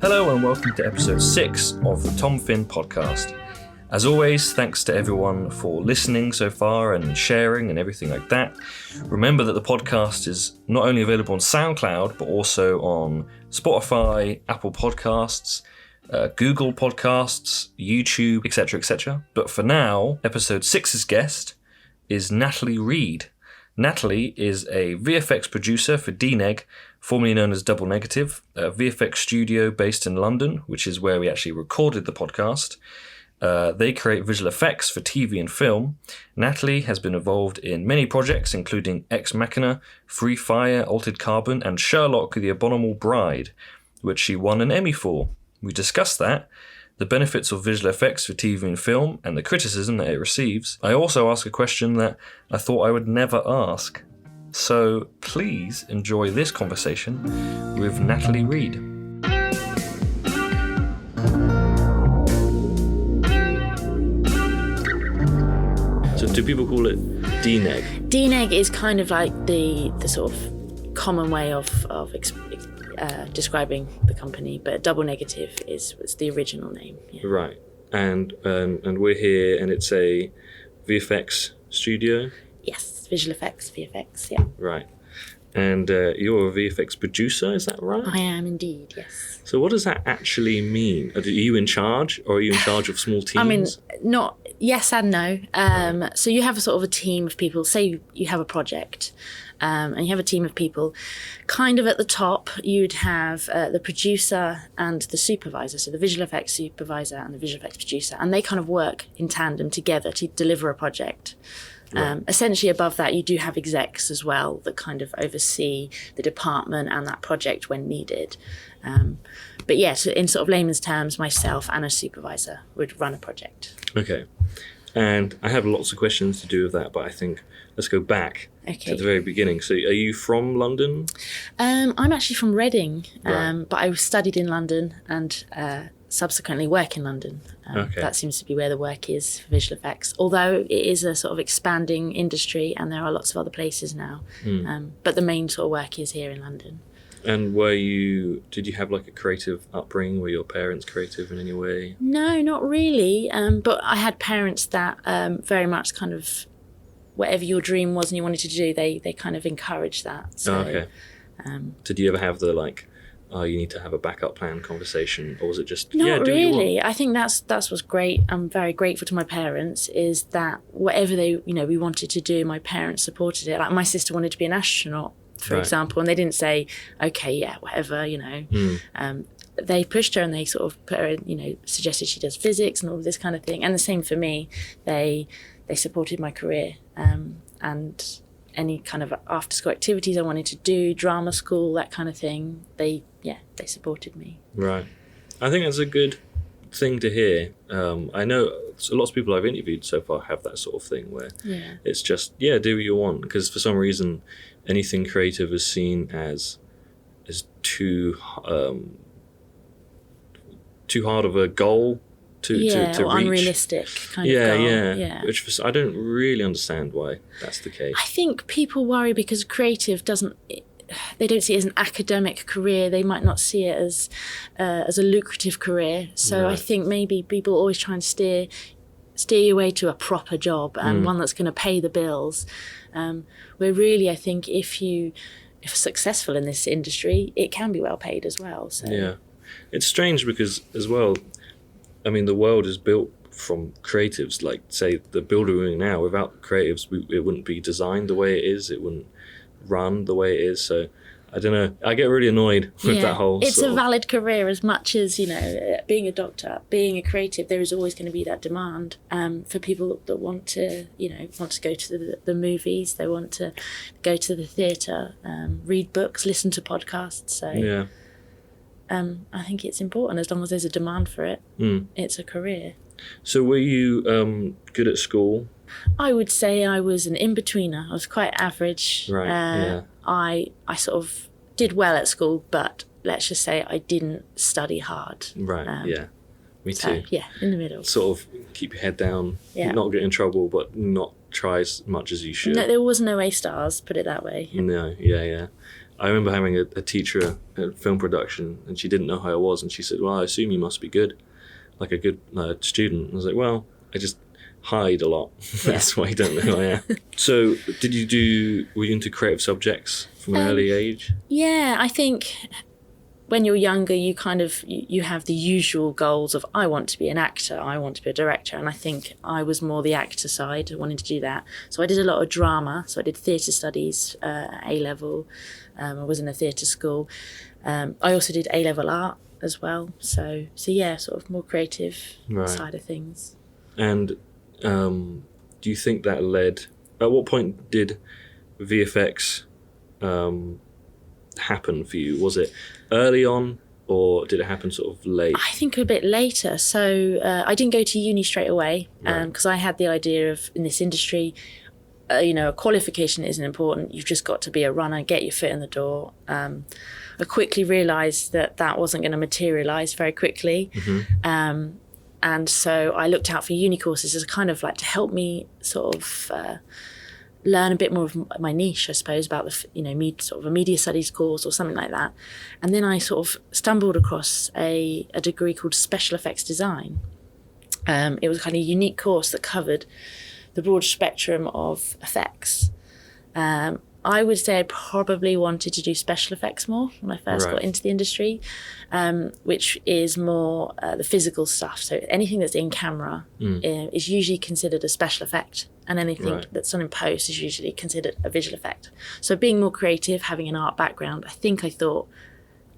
Hello and welcome to episode 6 of the Tom Finn podcast. As always, thanks to everyone for listening so far and sharing and everything like that. Remember that the podcast is not only available on SoundCloud, but also on Spotify, Apple Podcasts, Google Podcasts, YouTube, etc., etc. But for now, episode 6's guest is Natalie Reid. Natalie is a VFX producer for Dneg, formerly known as Double Negative, a VFX studio based in London, which is where we actually recorded the podcast. They create visual effects for TV and film. Natalie has been involved in many projects, including Machina, Free Fire, Altered Carbon, and Sherlock The Abominable Bride, which she won an Emmy for. We discussed that, the benefits of visual effects for TV and film, and the criticism that it receives. I also ask a question that I thought I would never ask. So please enjoy this conversation with Natalie Reid. So do people call it Dneg? Dneg is kind of like the sort of common way of describing the company, but Double Negative was the original name. Yeah. Right, and we're here, and it's a VFX studio. Yes, visual effects, VFX. Yeah. Right, and you're a VFX producer, is that right? I am indeed. Yes. So what does that actually mean? Are you in charge, or are you in charge of small teams? I mean, not yes and no. So you have a sort of a team of people. Say you have a project. And you have a team of people. Kind of at the top, you'd have the producer and the supervisor, so the visual effects supervisor and the visual effects producer, and they kind of work in tandem together to deliver a project. Right. Essentially above that, you do have execs as well that kind of oversee the department and that project when needed. But yeah, so in sort of layman's terms, myself and a supervisor would run a project. Okay. And I have lots of questions to do with that, but I think let's go back to the very beginning. So are you from London? I'm actually from Reading, Right. but I studied in London and subsequently work in London. Okay. That seems to be where the work is for visual effects, although it is a sort of expanding industry and there are lots of other places now. But the main sort of work is here in London. And did you have like a creative upbringing? Were your parents creative in any way? No, not really. But I had parents that very much kind of, whatever your dream was and you wanted to do, they kind of encouraged that. So, okay. Did you ever have the you need to have a backup plan conversation, or was it just not do what really? you want? I think that's what's great. I'm very grateful to my parents. Is that whatever we wanted to do, my parents supported it. Like my sister wanted to be an astronaut, for example, and they didn't say, okay, yeah, whatever, they pushed her and they sort of put her, suggested she does physics and all this kind of thing. And the same for me. They supported my career and any kind of after school activities I wanted to do, drama school, that kind of thing. They supported me. Right. I think that's a good thing to hear. I know lots of people I've interviewed so far have that sort of thing where it's just, do what you want, because for some reason anything creative is seen as too hard of a goal to reach. Unrealistic kind of goal. Yeah. Which I don't really understand why that's the case. I think people worry because creative they don't see it as an academic career. They might not see it as a lucrative career. So right. I think maybe people always try and steer your way to a proper job and one that's going to pay the bills. Where really, I think if you're successful in this industry, it can be well paid as well. So. Yeah, it's strange because as well, I mean, the world is built from creatives. Like, say, the builder we're in now, without creatives, it wouldn't be designed the way it is. It wouldn't run the way it is. So I don't know. I get really annoyed with that whole. It's a valid career as much as being a doctor, being a creative. There is always going to be that demand for people that want to go to the movies. They want to go to the theatre, read books, listen to podcasts. So I think it's important as long as there's a demand for it. It's a career. So were you good at school? I would say I was an in-betweener. I was quite average. Right, I sort of did well at school, but let's just say I didn't study hard. Right, Me too. Yeah, in the middle. Sort of keep your head down, not get in trouble, but not try as much as you should. No, there was no A stars, put it that way. No, yeah. I remember having a teacher at film production, and she didn't know how I was, and she said, well, I assume you must be good, like a good student. And I was like, well, I just hide a lot. That's why you don't know who I am. So were you into creative subjects from an early age? Yeah, I think when you're younger, you have the usual goals of, I want to be an actor, I want to be a director. And I think I was more the actor side, wanting to do that. So I did a lot of drama. So I did theatre studies at A-level. I was in a theatre school. I also did A-level art as well. So yeah, sort of more creative side of things. And do you think that led... At what point did VFX happen for you? Was it early on, or did it happen sort of late? I think a bit later. So I didn't go to uni straight away because I had the idea of, in this industry, a qualification isn't important. You've just got to be a runner, get your foot in the door. I quickly realised that wasn't going to materialise very quickly. And so I looked out for uni courses as kind of like to help me sort of learn a bit more of my niche, I suppose, about sort of a media studies course or something like that. And then I sort of stumbled across a degree called special effects design. It was kind of a unique course that covered the broad spectrum of effects. I would say I probably wanted to do special effects more when I first got into the industry, which is more the physical stuff. So anything that's in camera is usually considered a special effect, and anything that's done in post is usually considered a visual effect. So being more creative, having an art background, I thought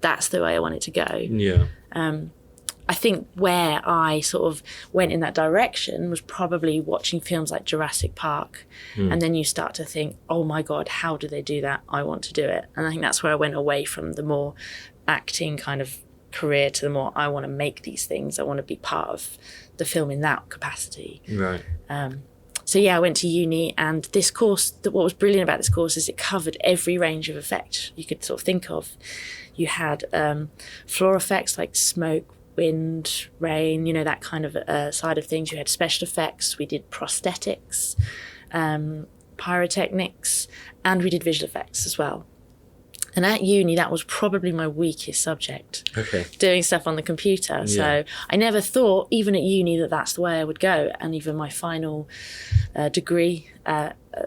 that's the way I wanted to go. Yeah. I think where I sort of went in that direction was probably watching films like Jurassic Park. And then you start to think, oh my God, how do they do that? I want to do it. And I think that's where I went away from the more acting kind of career to the more, I want to make these things. I want to be part of the film in that capacity. Right. So yeah, I went to uni, and this course, what was brilliant about this course is it covered every range of effect you could sort of think of. You had floor effects like smoke, wind, rain, that kind of side of things. You had special effects. We did prosthetics, pyrotechnics, and we did visual effects as well. And at uni, that was probably my weakest subject. Okay. Doing stuff on the computer. Yeah. So I never thought, even at uni, that's the way I would go. And even my final degree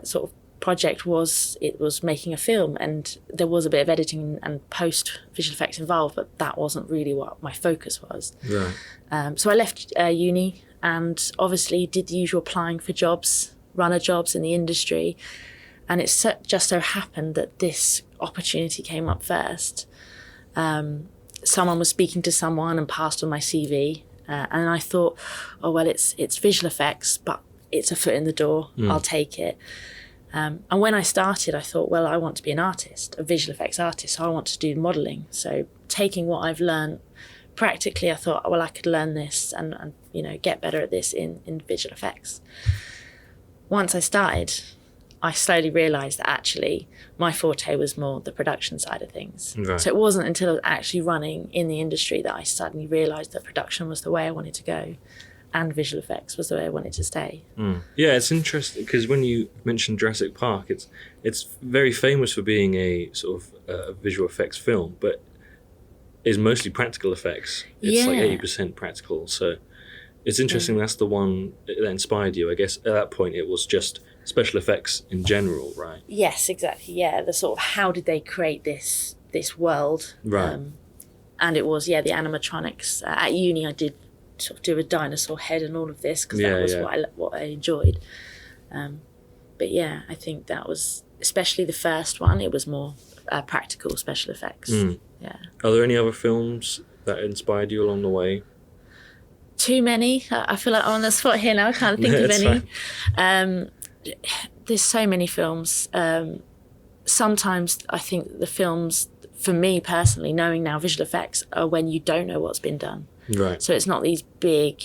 sort of project was making a film, and there was a bit of editing and post visual effects involved, but that wasn't really what my focus was. Right. So I left uni and obviously did the usual applying for jobs, runner jobs in the industry, and it just so happened that this opportunity came up first. Someone was speaking to someone and passed on my CV, and I thought, oh well, it's visual effects, but it's a foot in the door. I'll take it. And when I started, I thought, well, I want to be an artist, a visual effects artist, so I want to do modelling. So taking what I've learned practically, I thought, well, I could learn this and get better at this in visual effects. Once I started, I slowly realised that actually my forte was more the production side of things. Right. So it wasn't until I was actually running in the industry that I suddenly realised that production was the way I wanted to go, and visual effects was the way I wanted to stay. Yeah, it's interesting because when you mentioned Jurassic Park, it's very famous for being a sort of visual effects film, but it's mostly practical effects. It's like 80% practical. So it's interesting that's the one that inspired you. I guess at that point it was just special effects in general, right? Yes, exactly. Yeah, the sort of how did they create this world? Right. And it was the animatronics. At uni, I did sort of do a dinosaur head and all of this because that was what I enjoyed. But yeah, I think that was, especially the first one, it was more practical special effects. Yeah. Are there any other films that inspired you along the way? Too many. I feel like I'm on the spot here now. I can't think of any. There's so many films. Sometimes I think the films, for me personally, knowing now visual effects, are when you don't know what's been done. Right. So it's not these big,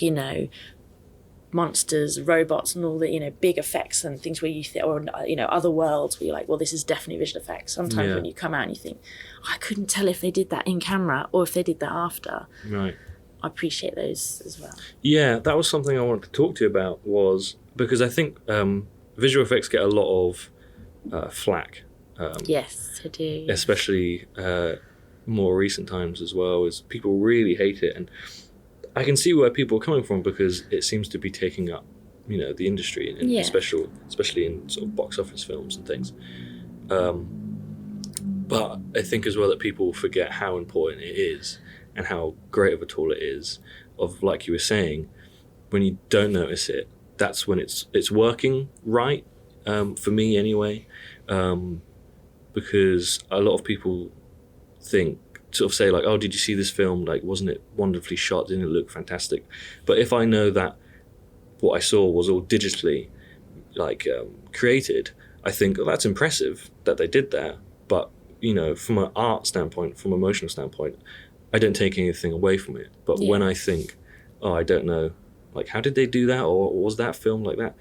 monsters, robots, and all the, big effects and things where you think, or other worlds where you're like, well, this is definitely visual effects. Sometimes when you come out and you think, I couldn't tell if they did that in camera or if they did that after. Right. I appreciate those as well. Yeah, that was something I wanted to talk to you about, was because I think visual effects get a lot of flack. Yes, I do. Especially more recent times as well, is people really hate it, and I can see where people are coming from, because it seems to be taking up, the industry, and especially in sort of box office films and things. But I think as well that people forget how important it is and how great of a tool it is. Of, like you were saying, when you don't notice it, that's when it's working right, for me anyway. Because a lot of people sort of say like, oh, did you see this film? Like, wasn't it wonderfully shot? Didn't it look fantastic? But if I know that what I saw was all digitally created, I think, oh, that's impressive that they did that. But, from an art standpoint, from an emotional standpoint, I don't take anything away from it. But when I think, oh, I don't know, like, how did they do that? Or was that film like that?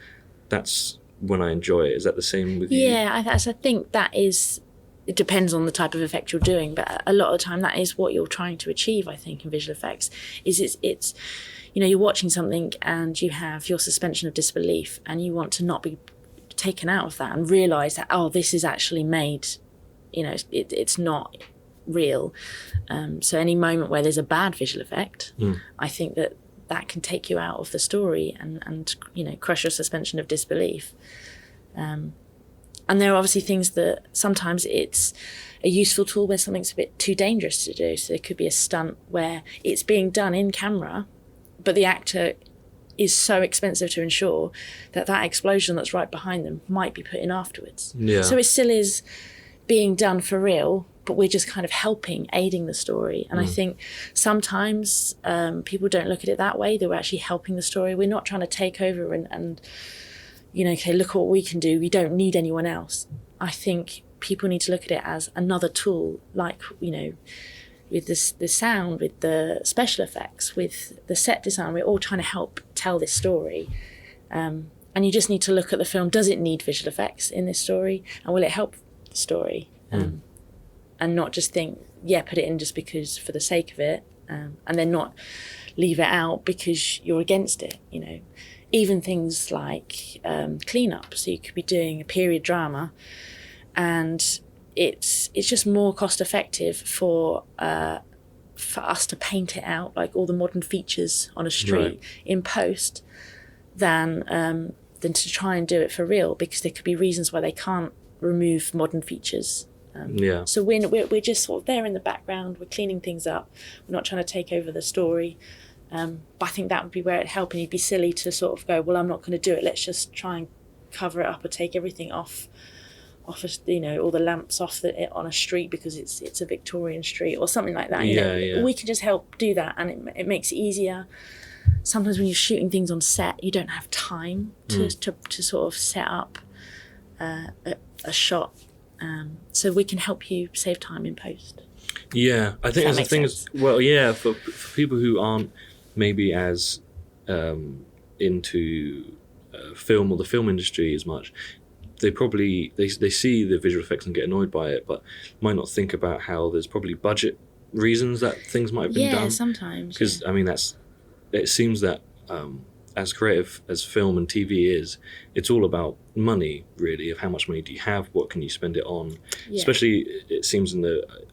That's when I enjoy it. Is that the same with you? Yeah, I think that is... It depends on the type of effect you're doing, but a lot of the time that is what you're trying to achieve, I think, in visual effects. It's you're watching something and you have your suspension of disbelief, and you want to not be taken out of that and realise that, oh, this is actually made, it's not real. So any moment where there's a bad visual effect, I think that can take you out of the story and crush your suspension of disbelief. And there are obviously things that sometimes it's a useful tool where something's a bit too dangerous to do. So there could be a stunt where it's being done in camera, but the actor is so expensive to ensure that explosion that's right behind them might be put in afterwards. Yeah. So it still is being done for real, but we're just kind of aiding the story. And I think sometimes people don't look at it that way. They're actually helping the story. We're not trying to take over and okay, look at what we can do. We don't need anyone else. I think people need to look at it as another tool, like, with the sound, with the special effects, with the set design. We're all trying to help tell this story. And you just need to look at the film. Does it need visual effects in this story? And will it help the story? And not just think, put it in just because for the sake of it, and then not leave it out because you're against it, Even things like cleanup. So you could be doing a period drama, and it's just more cost effective for us to paint it out, like all the modern features on a street in post, than to try and do it for real, because there could be reasons why they can't remove modern features. So we're just sort of there in the background. We're cleaning things up. We're not trying to take over the story. But I think that would be where it'd help, and you'd be silly to sort of go, well, I'm not going to do it. Let's just try and cover it up or take everything off all the lamps off on a street because it's a Victorian street or something like that. We can just help do that, and it makes it easier. Sometimes when you're shooting things on set, you don't have time to sort of set up a shot. So we can help you save time in post. Yeah, I think that's the thing is, for people who aren't maybe as into film or the film industry as much, they probably they see the visual effects and get annoyed by it, but might not think about how there's probably budget reasons that things might have been done. Yeah, sometimes. Because I mean, it seems that as creative as film and TV is, it's all about money, really, of how much money do you have, what can you spend it on. Yeah. Especially, it seems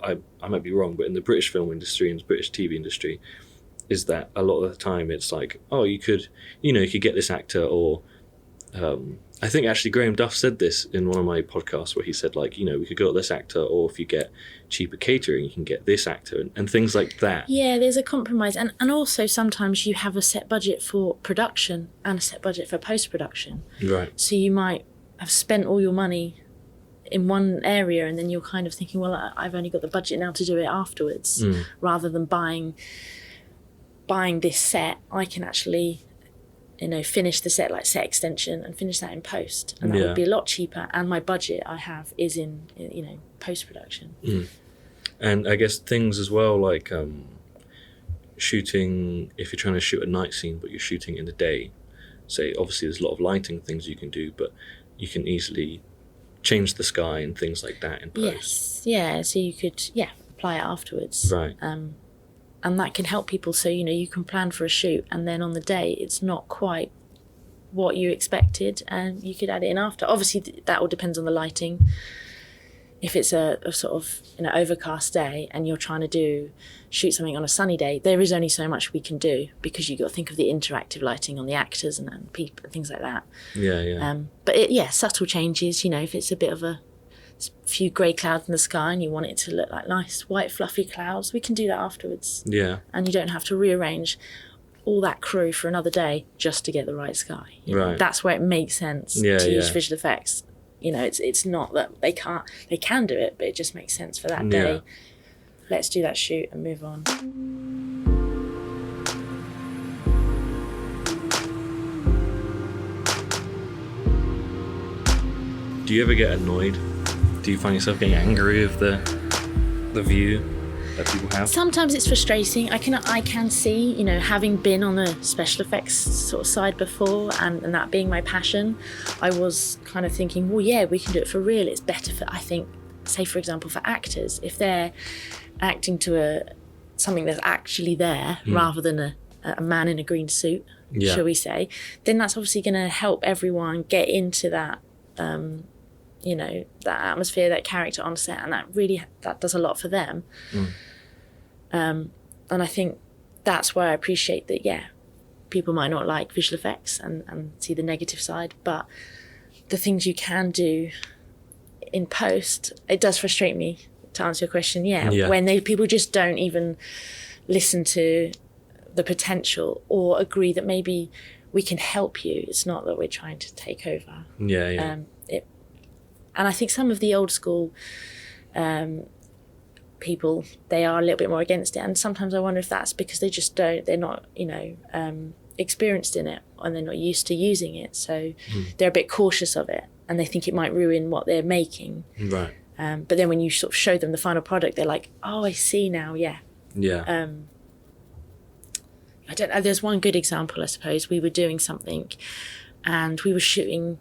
I might be wrong, but in the British film industry and the British TV industry, is that a lot of the time it's like, oh, you could get this actor, or I think actually Graham Duff said this in one of my podcasts where he said, like, we could go with this actor, or if you get cheaper catering, you can get this actor, and things like that. Yeah, there's a compromise. And also sometimes you have a set budget for production and a set budget for post-production. Right. So you might have spent all your money in one area, and then you're kind of thinking, well, I've only got the budget now to do it afterwards. Rather than buying this set, I can actually finish the set, like set extension, and finish that in post, and that would be a lot cheaper, and my budget I have is in post-production. And I guess things as well, like shooting, if you're trying to shoot a night scene but you're shooting in the day, say, obviously there's a lot of lighting things you can do, but you can easily change the sky and things like that in post. So you could apply it afterwards, right? And that can help people. So, you can plan for a shoot, and then on the day, it's not quite what you expected, and you could add it in after. Obviously, that all depends on the lighting. If it's a sort of overcast day and you're trying to shoot something on a sunny day, there is only so much we can do, because you've got to think of the interactive lighting on the actors and people and things like that. But subtle changes. If it's a bit of a few grey clouds in the sky and you want it to look like nice white fluffy clouds, we can do that afterwards. Yeah. And you don't have to rearrange all that crew for another day just to get the right sky. Right. That's where it makes sense to use visual effects. It's not that they can do it, but it just makes sense for that day. Let's do that shoot and move on. Do you ever get annoyed? Do you find yourself getting angry with the view that people have? Sometimes it's frustrating. I can see, having been on the special effects sort of side before, and that being my passion, I was kind of thinking, well, yeah, we can do it for real. It's better for, I think, say for example, for actors, if they're acting to something that's actually there rather than a man in a green suit, shall we say, then that's obviously going to help everyone get into that. That atmosphere, that character on set, and that does a lot for them. And I think that's where I appreciate that, people might not like visual effects and see the negative side, but the things you can do in post, it does frustrate me, to answer your question, when people just don't even listen to the potential or agree that maybe we can help you. It's not that we're trying to take over. And I think some of the old school people, they are a little bit more against it. And sometimes I wonder if that's because they're not, experienced in it, and they're not used to using it. So they're a bit cautious of it, and they think it might ruin what they're making. Right. But then when you sort of show them the final product, they're like, oh, I see now, I don't know. There's one good example, I suppose. We were doing something and we were shooting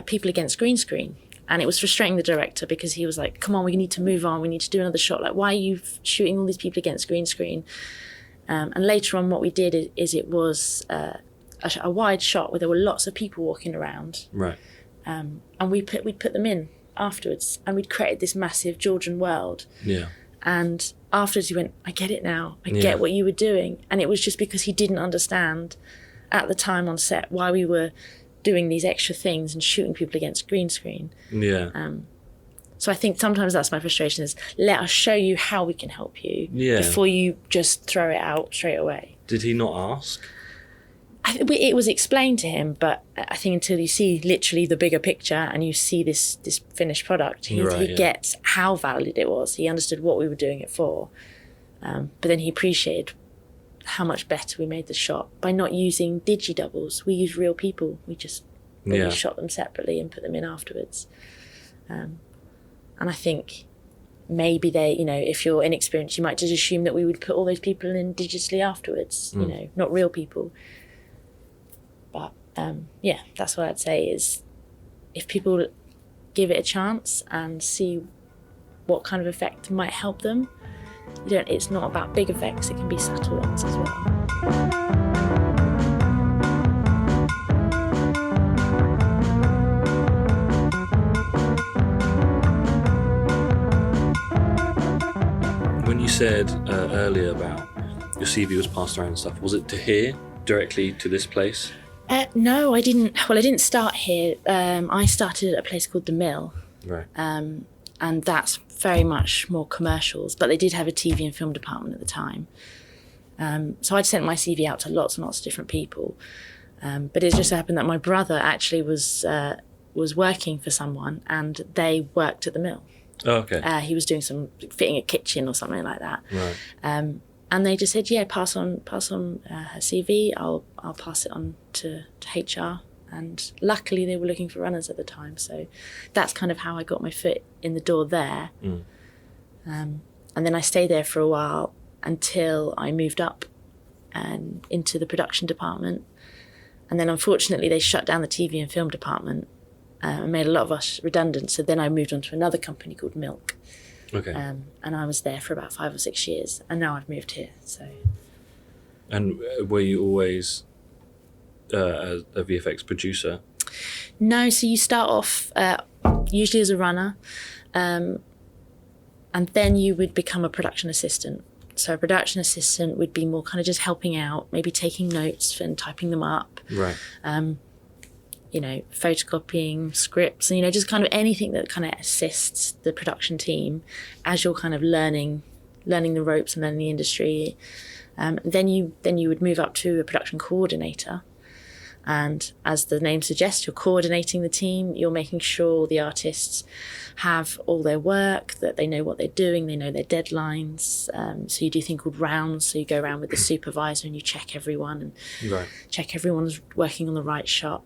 people against green screen. And it was frustrating the director, because he was like, come on, we need to move on. We need to do another shot. Like, why are you shooting all these people against green screen? And later on, what we did is it was a wide shot where there were lots of people walking around. Right. And we'd put them in afterwards, and we'd created this massive Georgian world. Yeah. And afterwards he went, I get it now. I get what you were doing. And it was just because he didn't understand at the time on set why we were doing these extra things and shooting people against green screen. So I think sometimes that's my frustration, is let us show you how we can help you before you just throw it out straight away. Did he not ask? It was explained to him, but I think until you see literally the bigger picture and you see this finished product, he gets how valid it was. He understood what we were doing it for. But then he appreciated how much better we made the shot by not using digi-doubles. We used real people. We just shot them separately and put them in afterwards. And I think maybe they, if you're inexperienced, you might just assume that we would put all those people in digitally afterwards, not real people. But that's what I'd say, is if people give it a chance and see what kind of effect might help them, it's not about big effects, it can be subtle ones as well. When you said earlier about your CV was passed around and stuff, was it to here, directly to this place? No, I didn't. Well, I didn't start here. I started at a place called The Mill. Right. And that's very much more commercials, but they did have a TV and film department at the time. So I'd sent my CV out to lots and lots of different people. But it just happened that my brother actually was working for someone, and they worked at The Mill. Oh, okay. He was doing some fitting a kitchen or something like that. Right. And they just said, pass on her CV. I'll pass it on to HR. And luckily they were looking for runners at the time, so that's kind of how I got my foot in the door there. And then I stayed there for a while until I moved up and into the production department. And then unfortunately they shut down the TV and film department and made a lot of us redundant. So then I moved on to another company called Milk. Okay. And I was there for about 5 or 6 years, and now I've moved here. So. And were you always a VFX producer? No, so you start off usually as a runner, and then you would become a production assistant. So a production assistant would be more kind of just helping out, maybe taking notes and typing them up. Right. Photocopying scripts, and just kind of anything that kind of assists the production team as you're kind of learning the ropes and learning the industry. Then you would move up to a production coordinator. And as the name suggests, you're coordinating the team. You're making sure the artists have all their work, that they know what they're doing, they know their deadlines. So you do a thing called rounds. So you go around with the supervisor and you check everyone and check everyone's working on the right shot.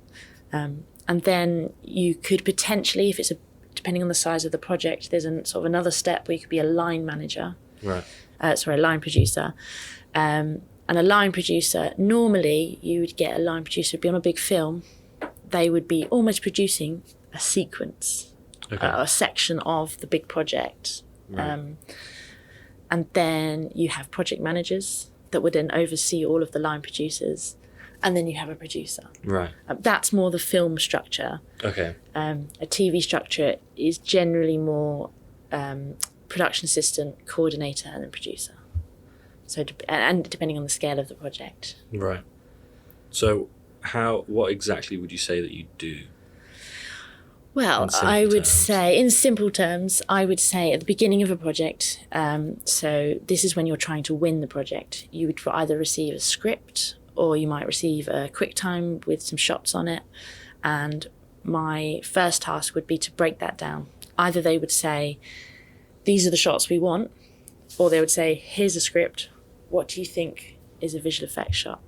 And then you could potentially, if it's depending on the size of the project, there's sort of another step where you could be a line manager. Right. A line producer. And a line producer, normally you would get a line producer who'd be on a big film. They would be almost producing a sequence, a section of the big project. Right. And then you have project managers that would then oversee all of the line producers. And then you have a producer. Right. That's more the film structure. Okay. A TV structure is generally more production assistant, coordinator, and then producer. So, and depending on the scale of the project. Right. So, what exactly would you say that you do? Well, I would say, in simple terms, I would say at the beginning of a project, so this is when you're trying to win the project, you would either receive a script or you might receive a QuickTime with some shots on it. And my first task would be to break that down. Either they would say, these are the shots we want, or they would say, here's a script. What do you think is a visual effects shot?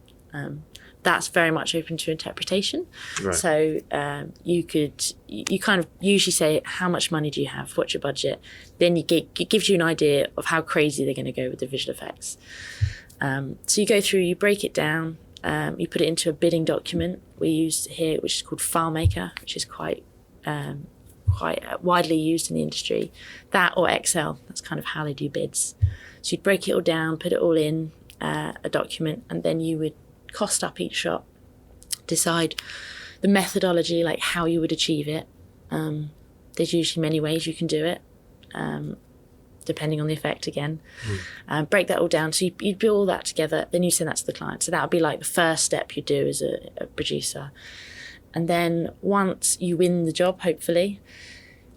That's very much open to interpretation. Right. So you kind of usually say, how much money do you have? What's your budget? Then it gives you an idea of how crazy they're going to go with the visual effects. So you go through, you break it down, you put it into a bidding document we use here, which is called FileMaker, which is quite widely used in the industry. That or Excel, that's kind of how they do bids. So you'd break it all down, put it all in a document, and then you would cost up each shot, decide the methodology, like how you would achieve it. There's usually many ways you can do it, depending on the effect again. Break that all down. So you'd do all that together, then you send that to the client. So that would be like the first step you do as a producer. And then once you win the job, hopefully,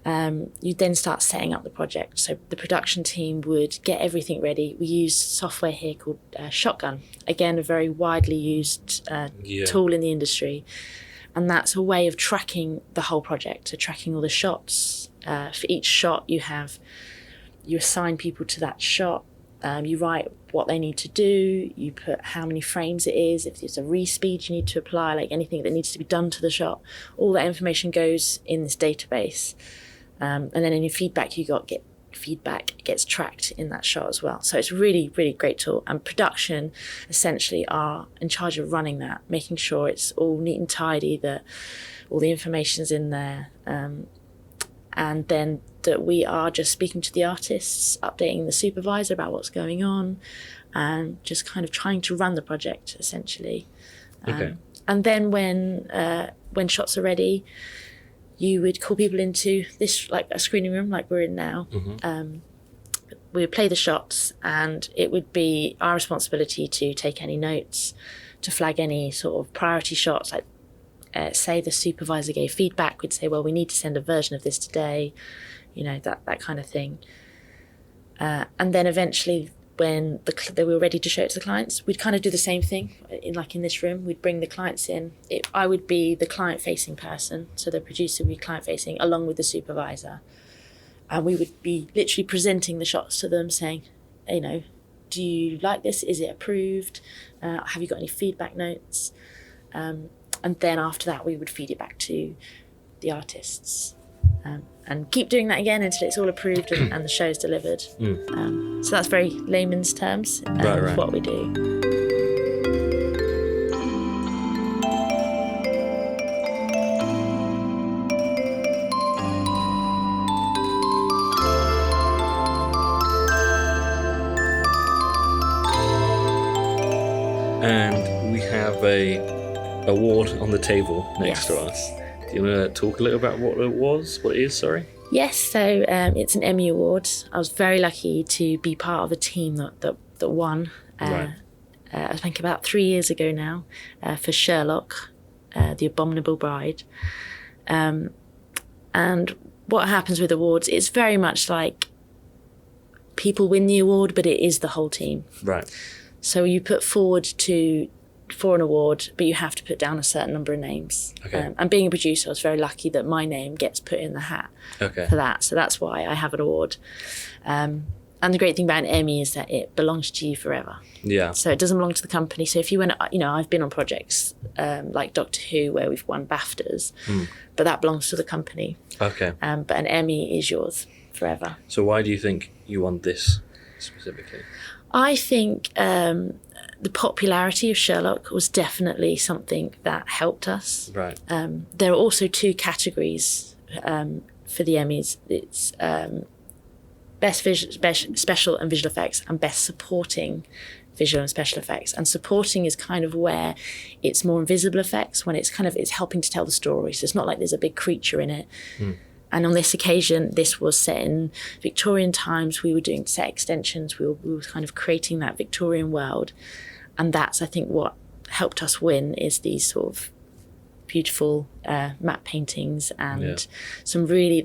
you then start setting up the project. So the production team would get everything ready. We use software here called Shotgun. Again, a very widely used tool in the industry. And that's a way of tracking the whole project, so tracking all the shots. For each shot you assign people to that shot. You write what they need to do. You put how many frames it is. If there's a respeed you need to apply, like anything that needs to be done to the shot. All that information goes in this database. And then any feedback you get gets tracked in that shot as well. So it's a really, really great tool. And production essentially are in charge of running that, making sure it's all neat and tidy, that all the information's in there. And then that we are just speaking to the artists, updating the supervisor about what's going on, and just kind of trying to run the project essentially. And then when shots are ready, you would call people into this, like a screening room like we're in now. We would play the shots, and it would be our responsibility to take any notes, to flag any sort of priority shots. Like say the supervisor gave feedback, we'd say, well, we need to send a version of this today, that kind of thing. And then eventually when they were ready to show it to the clients, we'd kind of do the same thing. In this room, we'd bring the clients in. I would be the client-facing person, so the producer would be client-facing along with the supervisor. And we would be literally presenting the shots to them, saying, do you like this? Is it approved? Have you got any feedback notes? And then after that, we would feed it back to the artists. And keep doing that again until it's all approved and the show's delivered. So that's very layman's terms of what we do. And we have a award on the table next Yes. to us. Do you want to talk a little about what it is, sorry? Yes, so it's an Emmy Award. I was very lucky to be part of a team that won. Right. I think about 3 years ago now, for Sherlock, The Abominable Bride. And what happens with awards, it's very much like people win the award, but it is the whole team. Right. So you put forward for an award, but you have to put down a certain number of names. Okay. And being a producer, I was very lucky that my name gets put in the hat Okay. for that. So that's why I have an award. And the great thing about an Emmy is that it belongs to you forever. Yeah. So it doesn't belong to the company. So if you went, I've been on projects like Doctor Who where we've won BAFTAs, but that belongs to the company. Okay. But an Emmy is yours forever. So why do you think you won this specifically? I think the popularity of Sherlock was definitely something that helped us. Right. There are also 2 categories for the Emmys. It's Best Special and Visual Effects and Best Supporting Visual and Special Effects. And supporting is kind of where it's more invisible effects, when it's helping to tell the story. So it's not like there's a big creature in it. And on this occasion, this was set in Victorian times. We were doing set extensions. We were kind of creating that Victorian world. And that's, I think, what helped us win, is these sort of beautiful matte paintings and there's some really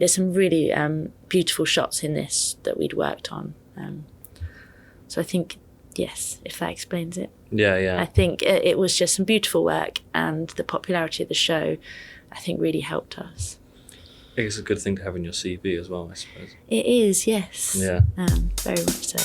beautiful shots in this that we'd worked on. So I think, yes, if that explains it. Yeah. I think it was just some beautiful work, and the popularity of the show, I think, really helped us. I think it's a good thing to have in your CV as well, I suppose. It is, yes. Yeah. Very much so.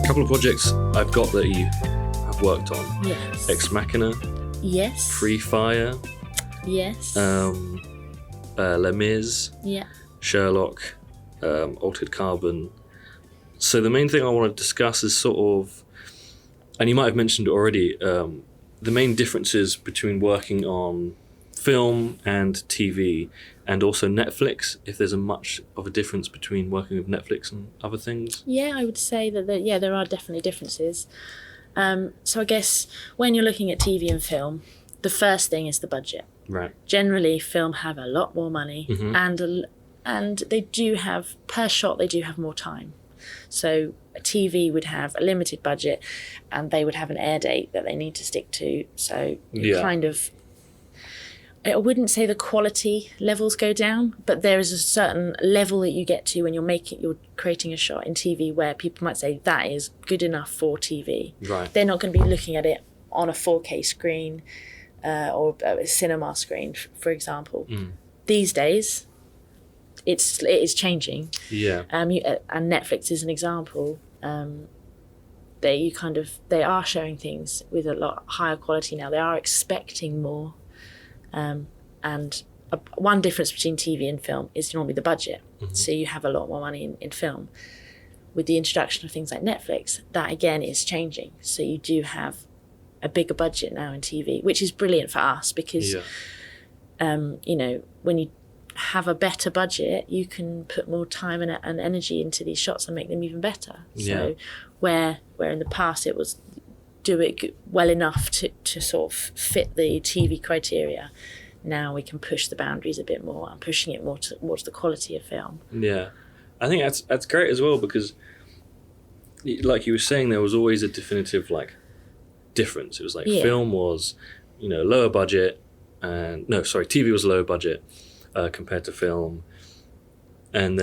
A couple of projects I've got that you have worked on. Yes. Ex Machina, Yes. Free Fire, Yes. Les Mis, Yeah. Sherlock, Altered Carbon. So the main thing I want to discuss is sort of, and you might have mentioned it already, the main differences between working on film and TV, and also Netflix, if there's much of a difference between working with Netflix and other things. Yeah, I would say that there are definitely differences. So I guess when you're looking at TV and film, the first thing is the budget. Right. Generally, film have a lot more money, and they do have, per shot, they do have more time. So a TV would have a limited budget, and they would have an air date that they need to stick to. So kind of, I wouldn't say the quality levels go down, but there is a certain level that you get to when you're creating a shot in TV where people might say that is good enough for TV. Right. They're not going to be looking at it on a 4K screen or a cinema screen, for example. These days, it is changing. Yeah. And Netflix is an example. They are showing things with a lot higher quality now. They are expecting more. And one difference between TV and film is normally the budget. So you have a lot more money in film. With the introduction of things like Netflix, that again is changing. So you do have a bigger budget now in TV, which is brilliant for us because, when you have a better budget, you can put more time and energy into these shots and make them even better. So where in the past it was do it well enough to sort of fit the TV criteria, now we can push the boundaries a bit more and pushing it more towards the quality of film. Yeah, I think that's great as well, because like you were saying, there was always a definitive difference. It was film was lower budget, and TV was lower budget compared to film, and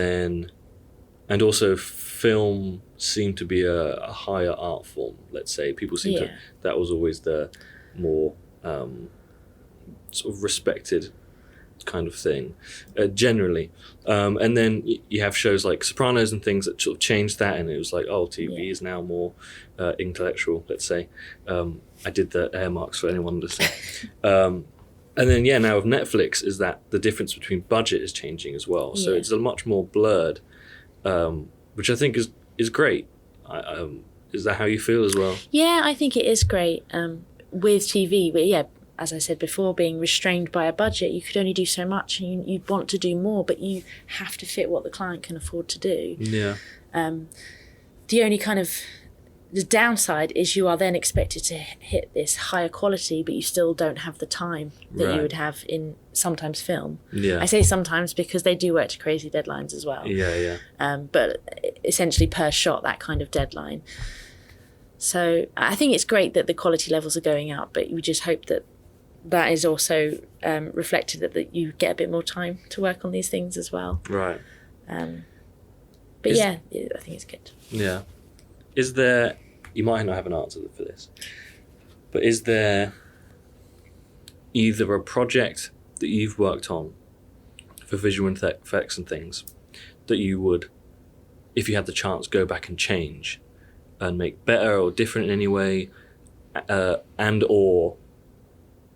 also film seemed to be a higher art form, let's say. People seem to, that was always the more sort of respected kind of thing, generally. And then you have shows like Sopranos and things that sort of changed that, and it was like, TV is now more intellectual, let's say. I did the air marks for anyone listening. And then, now with Netflix is that the difference between budget is changing as well. So it's a much more blurred, which I think is great. Is that how you feel as well? Yeah, I think it is great with TV. But yeah, as I said before, being restrained by a budget, you could only do so much, and you'd want to do more, but you have to fit what the client can afford to do. Yeah. The only kind of the downside is you are then expected to hit this higher quality, but you still don't have the time that you would have in sometimes film. Yeah. I say sometimes because they do work to crazy deadlines as well. Yeah. But essentially per shot, that kind of deadline. So I think it's great that the quality levels are going up, but we just hope that that is also reflected that you get a bit more time to work on these things as well. Right. But I think it's good. Yeah. Is there, you might not have an answer for this, but is there either a project that you've worked on for visual effects and things that you would, if you had the chance, go back and change and make better or different in any way, and or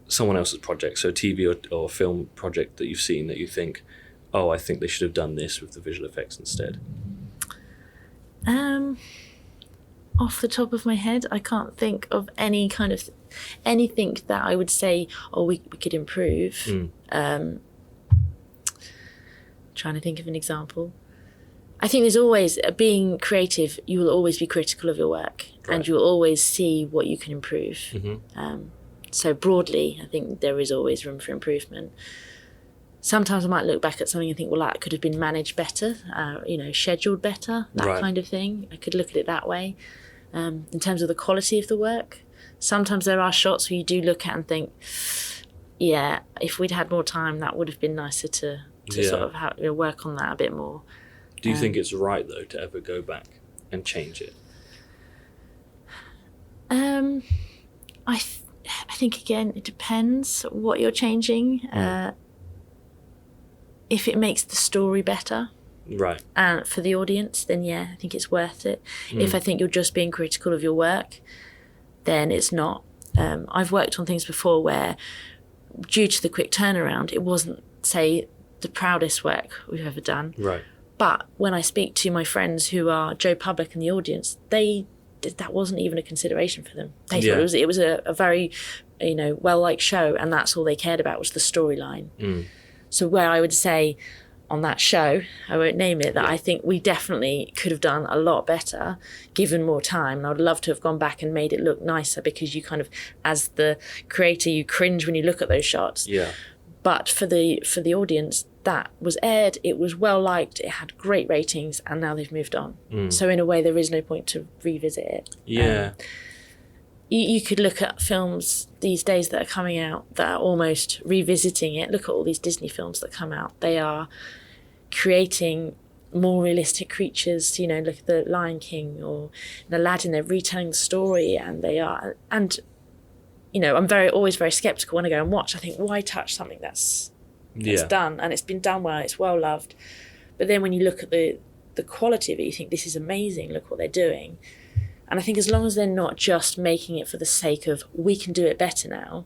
someone else's project, so TV or film project that you've seen that you think, oh, I think they should have done this with the visual effects instead? Off the top of my head, I can't think of any kind of anything that I would say, oh, we could improve. Trying to think of an example. I think there's always, being creative, you will always be critical of your work, and you will always see what you can improve. Mm-hmm. So broadly, I think there is always room for improvement. Sometimes I might look back at something and think, well, that could have been managed better, scheduled better, that kind of thing. I could look at it that way. In terms of the quality of the work, sometimes there are shots where you do look at and think, yeah, if we'd had more time, that would have been nicer to sort of work on that a bit more. Do you think it's right, though, to ever go back and change it? I think, again, it depends what you're changing. If it makes the story better, right, and for the audience, then I think it's worth it. If I think you're just being critical of your work, then it's not. I've worked on things before where, due to the quick turnaround, it wasn't, say, the proudest work we've ever done. Right. But when I speak to my friends who are Joe Public and the audience, that wasn't even a consideration for them. They thought it was a very, well-liked show, and that's all they cared about was the storyline. So where I would say on that show, I won't name it, that I think we definitely could have done a lot better given more time. And I would love to have gone back and made it look nicer, because you kind of, as the creator, you cringe when you look at those shots. Yeah. But for the audience, that was aired, it was well liked, it had great ratings, and now they've moved on. So in a way, there is no point to revisit it. Yeah. You could look at films these days that are coming out that are almost revisiting it. Look at all these Disney films that come out. They are creating more realistic creatures. Look at The Lion King or Aladdin. They're retelling the story, and they are. And I'm always very skeptical when I go and watch. I think, why touch something that's done, and it's been done well, it's well loved. But then when you look at the quality of it, you think, this is amazing. Look what they're doing. And I think as long as they're not just making it for the sake of, we can do it better now,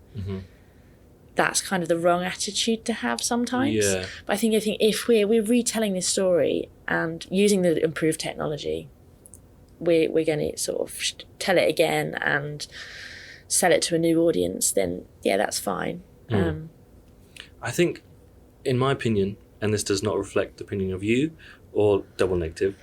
that's kind of the wrong attitude to have sometimes. Yeah. But I think if we're retelling this story and using the improved technology, we're going to sort of tell it again and sell it to a new audience, then that's fine. I think, in my opinion, and this does not reflect the opinion of you or Double Negative,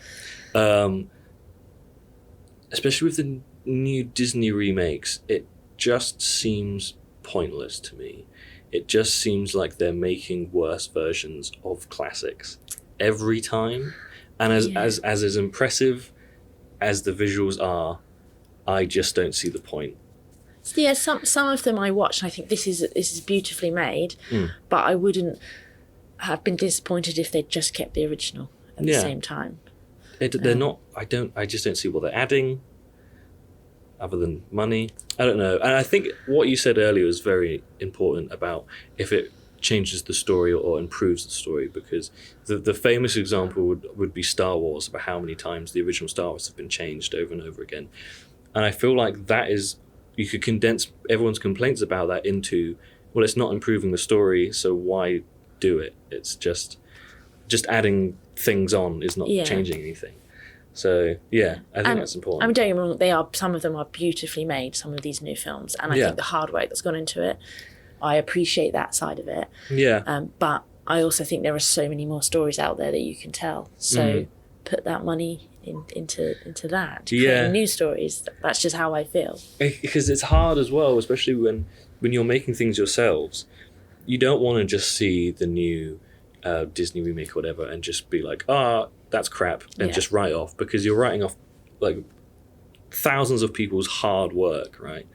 especially with the new Disney remakes, it just seems pointless to me. It just seems like they're making worse versions of classics every time. And as impressive as the visuals are, I just don't see the point. Yeah, some of them I watch and I think this is beautifully made, but I wouldn't have been disappointed if they'd just kept the original at the same time. They're not. I just don't see what they're adding, other than money. I don't know. And I think what you said earlier was very important about if it changes the story or improves the story, because the famous example would be Star Wars, about how many times the original Star Wars have been changed over and over again. And I feel like that is, you could condense everyone's complaints about that into, well, it's not improving the story, so why do it? It's just adding things on is not changing anything. So yeah, I think that's important. I mean, don't get me wrong, some of them are beautifully made, some of these new films, and I think the hard work that's gone into it, I appreciate that side of it. Yeah. But I also think there are so many more stories out there that you can tell. So put that money into that, creating new stories. That's just how I feel. Because it's hard as well, especially when you're making things yourselves. You don't want to just see the new Disney remake or whatever and just be like, that's crap, and just write off, because you're writing off like thousands of people's hard work, right?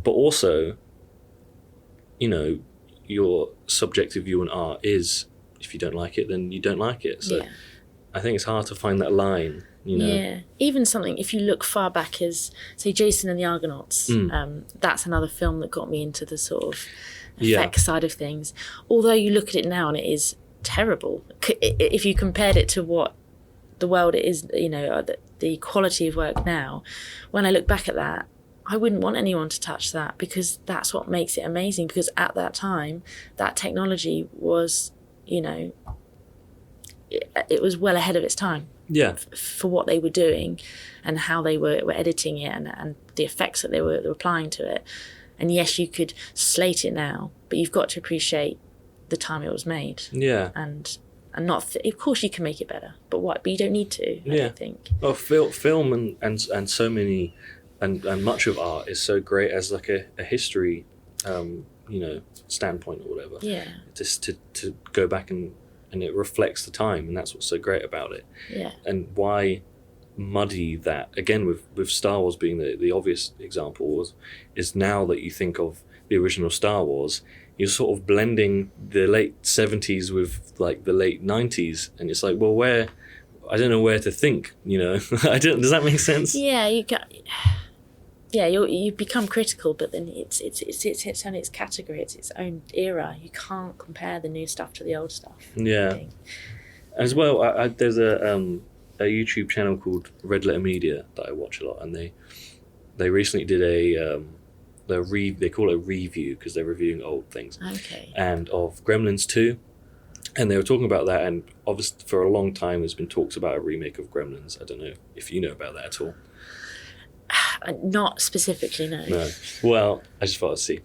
But also, you know, your subjective view on art is, if you don't like it, then you don't like it. So I think it's hard to find that line, you know. Yeah, even something, if you look far back as, say, Jason and the Argonauts, that's another film that got me into the sort of effects side of things. Although you look at it now and it is terrible. If you compared it to what the world is, you know, the quality of work now, when I look back at that, I wouldn't want anyone to touch that, because that's what makes it amazing. Because at that time, that technology was, you know, it was well ahead of its time. Yeah. For what they were doing and how they were editing it and the effects that they were applying to it. And yes, you could slate it now, but you've got to appreciate the time it was made. Yeah. And not, of course you can make it better, but you don't need to, I don't think. Well, film and so many, and much of art is so great as like a history, you know, standpoint or whatever. Yeah. Just to go back and it reflects the time, and that's what's so great about it. Yeah. And why muddy that, again, with Star Wars being the obvious example, is now that you think of the original Star Wars, you're sort of blending the late 70s with like the late 90s, and it's like, well, I don't know where to think, you know. Does that make sense? Yeah, you become critical, but then it's own its category, it's its own era. You can't compare the new stuff to the old stuff. Yeah. As well, there's a YouTube channel called Red Letter Media that I watch a lot, and they recently did they call it a review, because they're reviewing old things. Okay. And of Gremlins 2, and they were talking about that, and obviously for a long time there's been talks about a remake of Gremlins. I don't know if you know about that at all. Not specifically, no. No. Well, I just thought I'd see.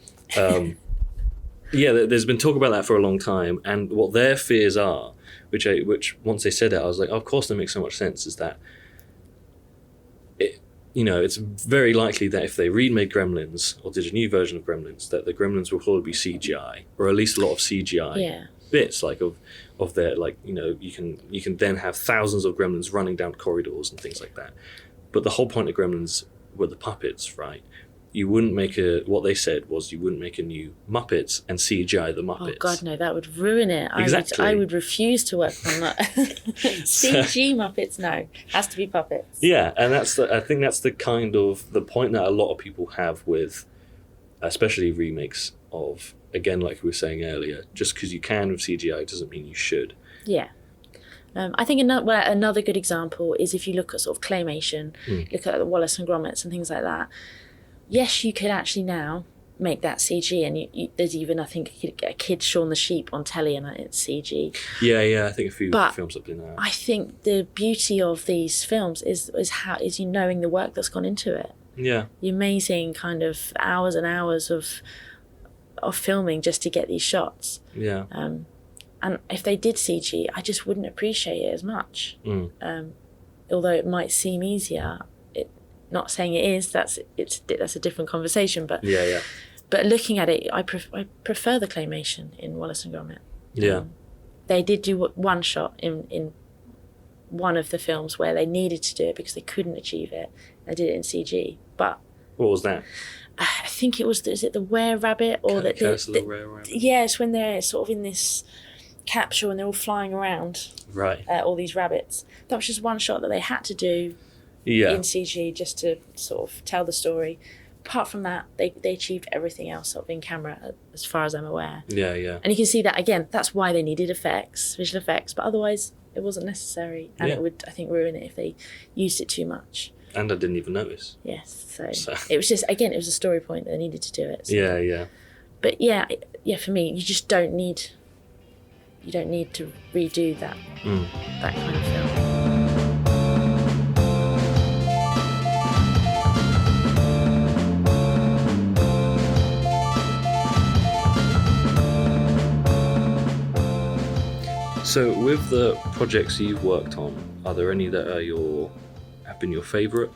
There's been talk about that for a long time, and what their fears are, which once they said it, I was like, oh, of course that makes so much sense, is that it's very likely that if they remade Gremlins or did a new version of Gremlins, that the Gremlins will probably be CGI, or at least a lot of CGI bits, like of their, like, you know, you can then have thousands of Gremlins running down corridors and things like that. But the whole point of Gremlins were the puppets, right? You wouldn't make what they said was, you wouldn't make a new Muppets and CGI the Muppets. Oh God, no, that would ruin it. Exactly. I would refuse to work on that. CG Muppets, no, has to be puppets. Yeah, and I think that's the kind of the point that a lot of people have with, especially remakes of, again, like we were saying earlier, just because you can with CGI doesn't mean you should. Yeah. I think another good example is if you look at sort of claymation, look at the Wallace and Gromits and things like that. Yes, you could actually now make that CG, and there's even, I think, a kid Shaun the Sheep on telly and it's CG. Yeah, I think a few films have been there. I think the beauty of these films is you knowing the work that's gone into it. Yeah. The amazing kind of hours and hours of filming just to get these shots. Yeah. And if they did CG, I just wouldn't appreciate it as much. Although it might seem easier, not saying it is. That's a different conversation. But yeah. But looking at it, I prefer the claymation in Wallace and Gromit. Yeah. They did do one shot in one of the films where they needed to do it because they couldn't achieve it. They did it in CG. But what was that? I think it was. Is it the Were Rabbit or the Were Rabbit? Yeah, it's when they're sort of in this capsule and they're all flying around. Right. All these rabbits. That was just one shot that they had to do. Yeah. In CG, just to sort of tell the story. Apart from that, they achieved everything else sort of in camera, as far as I'm aware. Yeah. And you can see that, again, that's why they needed visual effects, but otherwise it wasn't necessary, and it would, I think, ruin it if they used it too much. And I didn't even notice. Yes, so. It was just, again, it was a story point that they needed to do it. So. Yeah. But yeah, for me, you just don't need to redo that kind of film. So with the projects you've worked on, are there any that have been your favourite?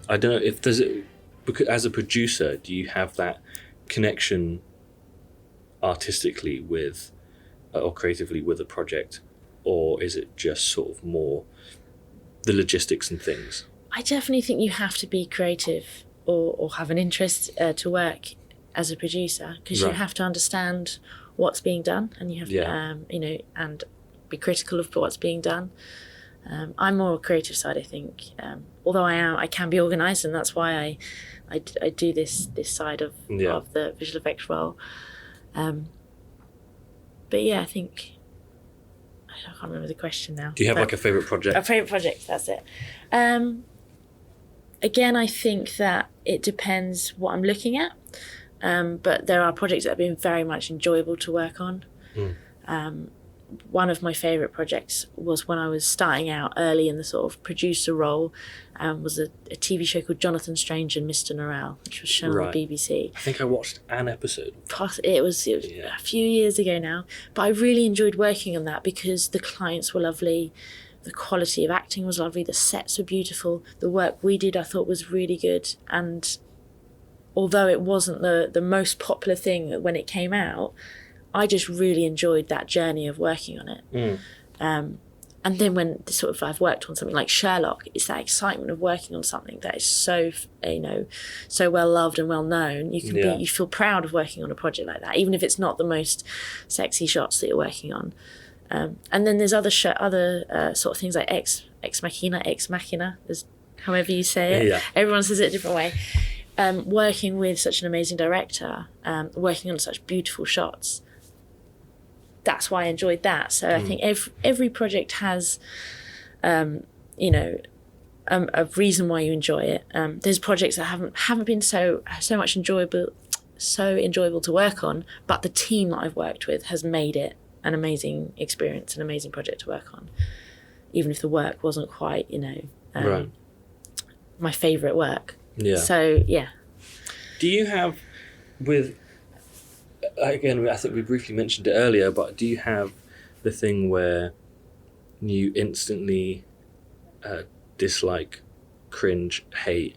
I don't know if there's because as a producer, do you have that connection artistically with or creatively with a project, or is it just sort of more the logistics and things? I definitely think you have to be creative or have an interest to work as a producer, because you have to understand what's being done, and you have to, and be critical of what's being done. I'm more creative side, I think. Although I can be organised, and that's why I do this side of the visual effects role. But yeah, I think I can't remember the question now. Do you have like a favourite project? A favourite project, that's it. Again, I think that it depends what I'm looking at. But there are projects that have been very much enjoyable to work on. One of my favourite projects was when I was starting out early in the sort of producer role, was a TV show called Jonathan Strange and Mr. Norrell, which was shown on the BBC. I think I watched an episode. It was a few years ago now, but I really enjoyed working on that because the clients were lovely, the quality of acting was lovely, the sets were beautiful, the work we did I thought was really good, and although it wasn't the most popular thing when it came out, I just really enjoyed that journey of working on it. And then when I've worked on something like Sherlock, it's that excitement of working on something that is so so well loved and well known. You feel proud of working on a project like that, even if it's not the most sexy shots that you're working on. And then there's other sort of things like ex machina, there's however you say it. Everyone says it a different way. Working with such an amazing director, working on such beautiful shots, that's why I enjoyed that. So I think every project has, a reason why you enjoy it. There's projects that haven't been so much enjoyable to work on, but the team that I've worked with has made it an amazing experience, an amazing project to work on, even if the work wasn't quite, my favourite work. Yeah. So, yeah. Do you have, again, I think we briefly mentioned it earlier, but do you have the thing where you instantly dislike, cringe, hate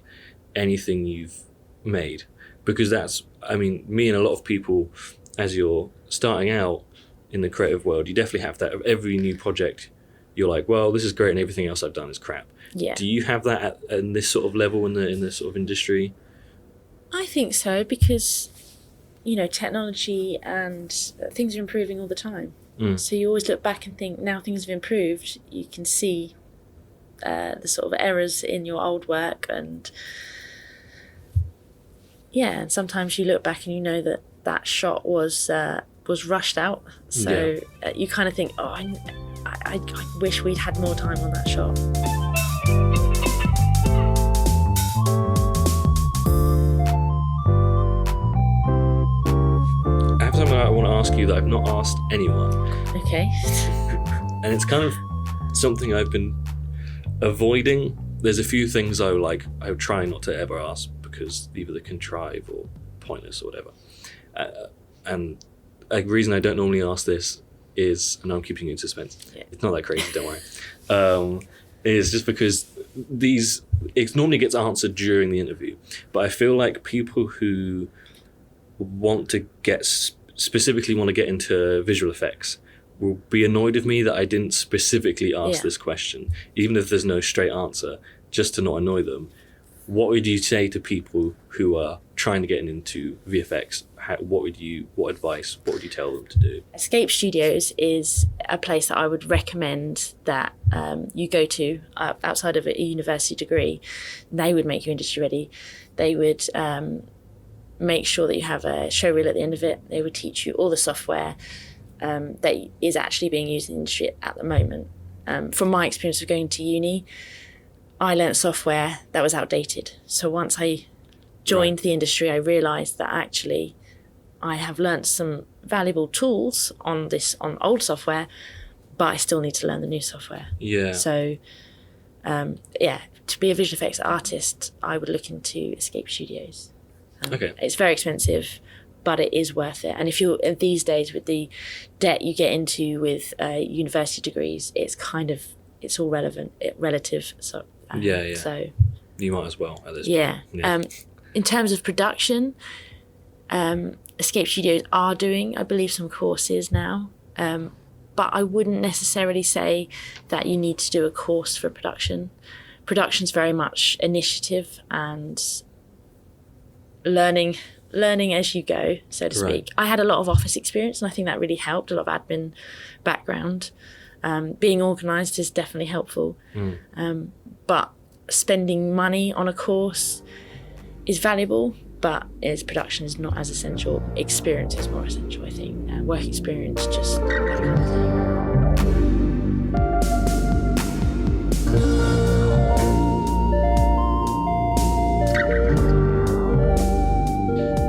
anything you've made? Because me and a lot of people, as you're starting out in the creative world, you definitely have that. Of every new project, you're like, well, this is great and everything else I've done is crap. Yeah. Do you have that in this sort of level in the sort of industry? I think so, because technology and things are improving all the time. So you always look back and think, now things have improved, you can see the sort of errors in your old work, and and sometimes you look back and you know that shot was rushed out. So you kind of think, I wish we'd had more time on that shot. I have something I want to ask you that I've not asked anyone. Okay. And it's kind of something I've been avoiding. There's a few things I try not to ever ask because either they're contrived or pointless or whatever. And a reason I don't normally ask this is, and I'm keeping you in suspense, it's not that crazy, don't worry, is just because it normally gets answered during the interview, but I feel like people who want to specifically want to get into visual effects will be annoyed with me that I didn't specifically ask this question, even if there's no straight answer, just to not annoy them. What would you say to people who are trying to get into VFX? What advice would you tell them to do? Escape Studios is a place that I would recommend that you go to outside of a university degree. They would make you industry ready. They would make sure that you have a show reel at the end of it. They would teach you all the software that is actually being used in the industry at the moment. From my experience of going to uni, I learnt software that was outdated. So once I joined the industry, I realised that actually I have learnt some valuable tools on old software, but I still need to learn the new software. Yeah. So, to be a visual effects artist, I would look into Escape Studios. Okay. It's very expensive, but it is worth it. And if you're these days with the debt you get into with university degrees, it's all relative. So So you might as well at this point. Yeah. In terms of production, Escape Studios are doing, I believe, some courses now. But I wouldn't necessarily say that you need to do a course for production. Production's very much initiative and learning as you go, so to speak. Right. I had a lot of office experience, and I think that really helped, a lot of admin background. Being organised is definitely helpful. But spending money on a course is valuable, but production is not as essential. Experience is more essential, I think. Work experience, just that kind of thing.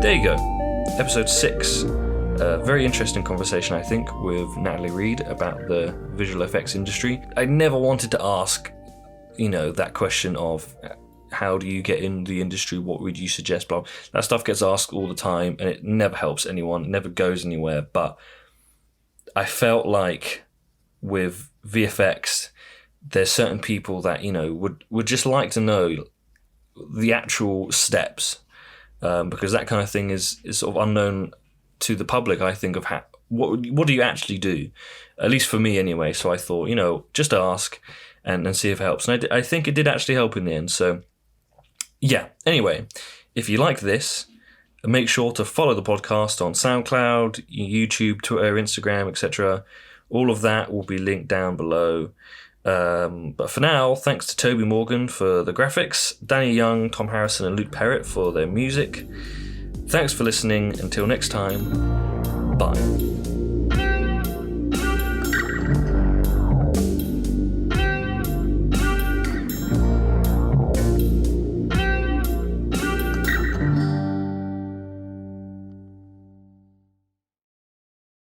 There you go. Episode 6. A very interesting conversation, I think, with Natalie Reid about the visual effects industry. I never wanted to ask, that question of how do you get in the industry? What would you suggest? Blah. That stuff gets asked all the time, and it never helps anyone. It never goes anywhere. But I felt like with VFX, there's certain people that would just like to know the actual steps, because that kind of thing is sort of unknown to the public. I think of what do you actually do, at least for me anyway. So I thought just ask and see if it helps, and I think it did actually help in the end. So. Yeah, anyway, if you like this, make sure to follow the podcast on SoundCloud, YouTube, Twitter, Instagram, etc. All of that will be linked down below. But for now, thanks to Toby Morgan for the graphics, Danny Young, Tom Harrison and Luke Perrett for their music. Thanks for listening. Until next time, bye.